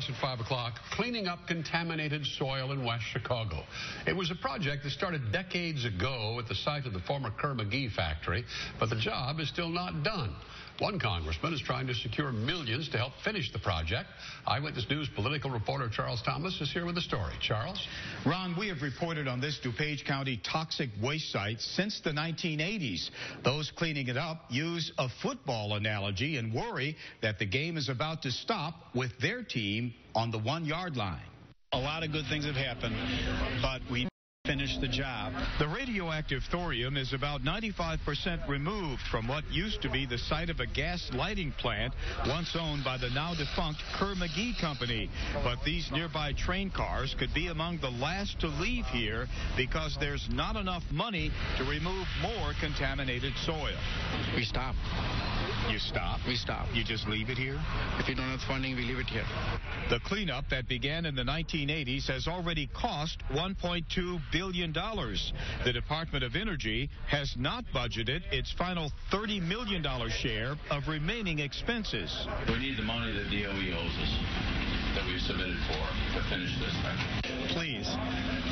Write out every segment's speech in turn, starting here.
At 5 o'clock, cleaning up contaminated soil in West Chicago. It was a project that started decades ago at the site of the former Kerr-McGee factory, but the job is still not done. One congressman is trying to secure millions to help finish the project. Eyewitness News political reporter Charles Thomas is here with the story. Charles? Ron, we have reported on this DuPage County toxic waste site since the 1980s. Those cleaning it up use a football analogy and worry that the game is about to stop with their team on the 1-yard line. A lot of good things have happened, but we finished the job. The radioactive thorium is about 95% removed from what used to be the site of a gas lighting plant once owned by the now defunct Kerr-McGee company. But these nearby train cars could be among the last to leave here because there's not enough money to remove more contaminated soil. We stop. You stop? We stop. You just leave it here? If we don't have funding, we leave it here. The cleanup that began in the 1980s has already cost $1.2 billion. The Department of Energy has not budgeted its final $30 million share of remaining expenses. We need the money that DOE owes us, that we've submitted for to finish this thing. Please,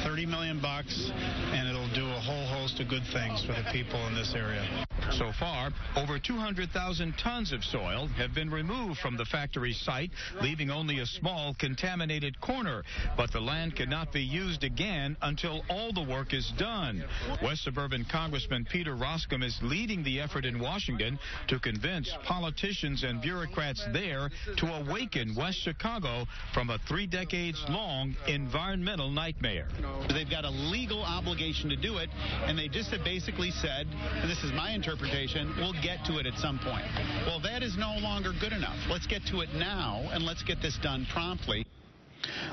$30 million, and it'll do a whole host of good things for the people in this area. So far, over 200,000 tons of soil have been removed from the factory site, leaving only a small contaminated corner. But the land cannot be used again until all the work is done. West Suburban Congressman Peter Roskam is leading the effort in Washington to convince politicians and bureaucrats there to awaken West Chicago from a 3-decades-long environmental nightmare. They've got a legal obligation to do it, and they just have basically said, and this is my interpretation, we'll get to it at some point. Well, that is no longer good enough. Let's get to it now, and let's get this done promptly.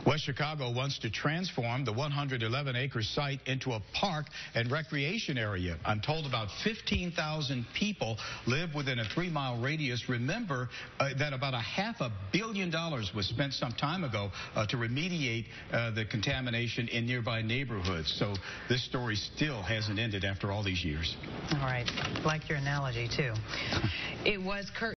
West Chicago wants to transform the 111-acre site into a park and recreation area. I'm told about 15,000 people live within a 3-mile radius. Remember that about $500 million was spent some time ago to remediate the contamination in nearby neighborhoods. So this story still hasn't ended after all these years. All right. Like your analogy, too. It was Kurt.